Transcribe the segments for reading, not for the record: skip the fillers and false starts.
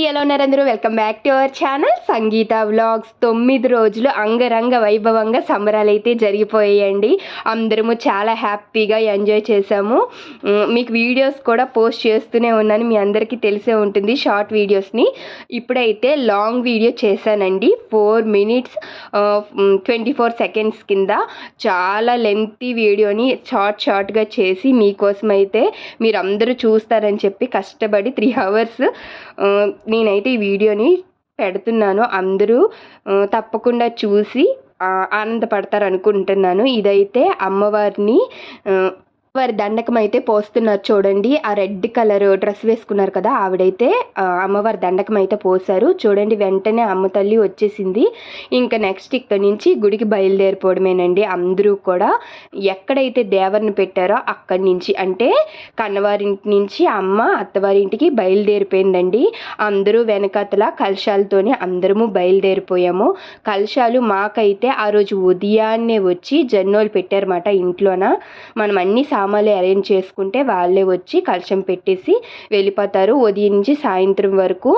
ఎలా ఉన్నారు అందరూ? Welcome back to our channel Sangeeta vlogs. 9 రోజులు అంగరంగ వైభవంగా సంబరాలు అయితే జరిగిపోయాయండి. అందరము చాలా హ్యాపీగా ఎంజాయ్ చేసాము. మీకు వీడియోస్ కూడా పోస్ట్ చేస్తూనే ఉన్నాను, మీ అందరికీ తెలిసే ఉంటుంది షార్ట్ వీడియోస్ని. ఇప్పుడైతే లాంగ్ వీడియో చేశానండి, 4 minutes 24 seconds కింద. చాలా లెంతీ వీడియోని షార్ట్గా చేసి మీకోసం అయితే మీరు అందరూ చూస్తారని చెప్పి కష్టపడి 3 hours నేనైతే ఈ వీడియోని పెడుతున్నాను. అందరూ తప్పకుండా చూసి ఆనందపడతారు అనుకుంటున్నాను. ఇదైతే అమ్మవారిని వారి దండకం అయితే పోస్తున్నారు చూడండి. ఆ రెడ్ కలర్ డ్రెస్ వేసుకున్నారు కదా, ఆవిడైతే అమ్మవారి దండకం అయితే పోసారు చూడండి. వెంటనే అమ్మ తల్లి వచ్చేసింది. ఇంకా నెక్స్ట్ ఇక్కడి నుంచి గుడికి బయలుదేరిపోవడమేనండి. అందరూ కూడా ఎక్కడైతే దేవరిని పెట్టారో అక్కడి నుంచి, అంటే కన్నవారింటి నుంచి అమ్మ అత్తవారింటికి బయలుదేరిపోయిందండి. అందరూ వెనకతల కలశాలతోనే అందరము బయలుదేరిపోయాము. కలశాలు మాకైతే ఆ రోజు ఉదయాన్నే వచ్చి జన్నోలు పెట్టారన్నమాట ఇంట్లోన. మనం అన్ని సామాన్లు అరేంజ్ చేసుకుంటే వాళ్ళే వచ్చి కలశం పెట్టేసి వెళ్ళిపోతారు. ఉదయం నుంచి సాయంత్రం వరకు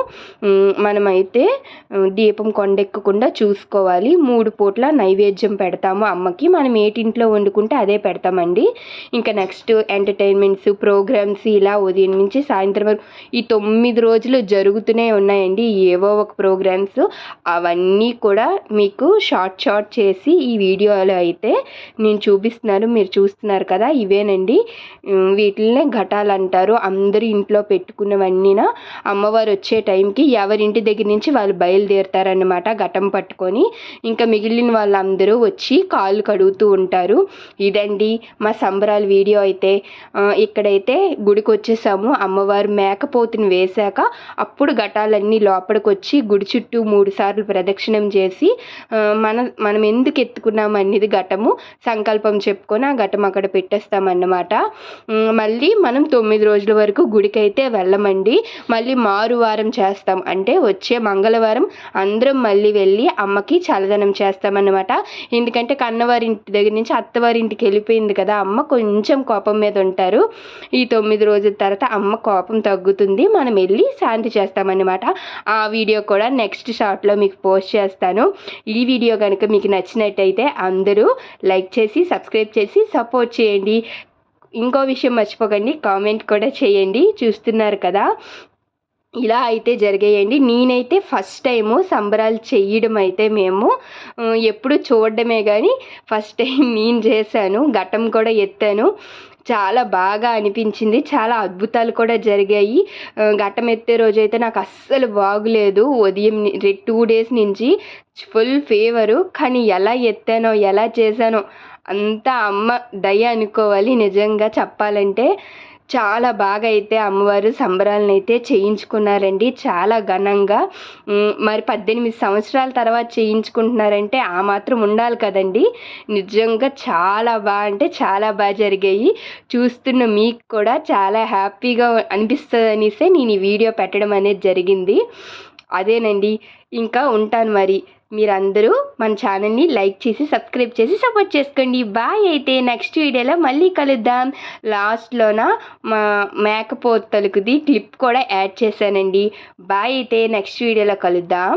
మనమైతే దీపం కొండెక్కకుండా చూసుకోవాలి. 3 పూట్ల నైవేద్యం పెడతాము అమ్మకి. మనం ఏటింట్లో వండుకుంటే అదే పెడతామండి. ఇంకా నెక్స్ట్ ఎంటర్టైన్మెంట్స్ ప్రోగ్రామ్స్ ఇలా ఉదయం నుంచి సాయంత్రం వరకు ఈ 9 రోజులు జరుగుతూనే ఉన్నాయండి. ఏవో ఒక ప్రోగ్రామ్స్, అవన్నీ కూడా మీకు షార్ట్ చేసి ఈ వీడియోలో అయితే నేను చూపిస్తున్నాను. మీరు చూస్తున్నారు కదా, ఇవేనండి. వీటిల్నే ఘటాలు అంటారు. అందరూ ఇంట్లో పెట్టుకున్నవన్నీనా అమ్మవారు వచ్చే టైంకి ఎవరింటి దగ్గర నుంచి వాళ్ళు బయలుదేరుతారన్నమాట ఘటం పట్టుకొని. ఇంకా మిగిలిన వాళ్ళందరూ వచ్చి కాళ్ళు కడుగుతూ ఉంటారు. ఇదండి మా సంబరాల వీడియో అయితే. ఇక్కడైతే గుడికి వచ్చేసాము. అమ్మవారు మేకపోతుని వేశాక అప్పుడు ఘటాలన్నీ లోపలికి వచ్చి గుడి చుట్టూ 3 సార్లు ప్రదక్షిణం చేసి మనం ఎందుకు ఎత్తుకున్నాము అనేది ఘటము సంకల్పం చెప్పుకొని ఆ ఘటం అక్కడ పెట్టేస్తామన్నమాట. మళ్ళీ మనం 9 రోజుల వరకు గుడికి అయితే వెళ్ళమండి. మళ్ళీ మారువారం చేస్తాం, అంటే వచ్చే మంగళవారం అందరం మళ్ళీ వెళ్ళి అమ్మకి చల్లదనం చేస్తామన్నమాట. ఎందుకంటే కన్నవారింటి దగ్గర నుంచి అత్తవారింటికి వెళ్ళిపోయింది కదా అమ్మ, కొంచెం కోపం మీద ఉంటారు. ఈ 9 రోజుల తర్వాత అమ్మ కోపం తగ్గుతుంది, మనం వెళ్ళి శాంతి చేస్తామన్నమాట. ఆ వీడియో కూడా నెక్స్ట్ షార్ట్లో మీకు పోస్ట్ చేస్తాను. ఈ వీడియో కనుక మీకు నచ్చినట్టయితే అందరూ లైక్ చేసి సబ్స్క్రైబ్ చేసి సపోర్ట్ చేయండి. ఇంకో విషయం మర్చిపోకండి, కామెంట్ కూడా చేయండి. చూస్తున్నారు కదా, ఇలా అయితే జరిగాయండి. నేనైతే ఫస్ట్ టైము సంబరాలు చెయ్యడం అయితే మేము ఎప్పుడు చూడడమే కానీ ఫస్ట్ టైం నేను చేశాను. ఘటం కూడా ఎత్తాను. చాలా బాగా అనిపించింది. చాలా అద్భుతాలు కూడా జరిగాయి. ఘటం ఎత్తే రోజైతే నాకు అస్సలు బాగులేదు. ఉదయం 2 days నుంచి ఫుల్ ఫీవరు. కానీ ఎలా ఎత్తానో ఎలా చేశానో అంతా అమ్మ దయ అనుకోవాలి. నిజంగా చెప్పాలంటే చాలా బాగా అయితే అమ్మవారు సంబరాలను అయితే చేయించుకున్నారండి, చాలా ఘనంగా. మరి 18 సంవత్సరాల తర్వాత చేయించుకుంటున్నారంటే ఆ మాత్రం ఉండాలి కదండి. నిజంగా చాలా అంటే చాలా బాగా జరిగాయి. చూస్తున్న మీకు కూడా చాలా హ్యాపీగా అనిపిస్తుంది అనేసి నేను ఈ వీడియో పెట్టడం అనేది జరిగింది. అదేనండి, ఇంకా ఉంటాను మరి. మీరందరూ మన ఛానల్ని లైక్ చేసి సబ్స్క్రైబ్ చేసి సపోర్ట్ చేసుకోండి. బాయ్. అయితే నెక్స్ట్ వీడియోలో మళ్ళీ కలుద్దాం. లాస్ట్లోన మా మేకపోతలకుది క్లిప్ కూడా యాడ్ చేశానండి. బాయ్. అయితే నెక్స్ట్ వీడియోలో కలుద్దాం.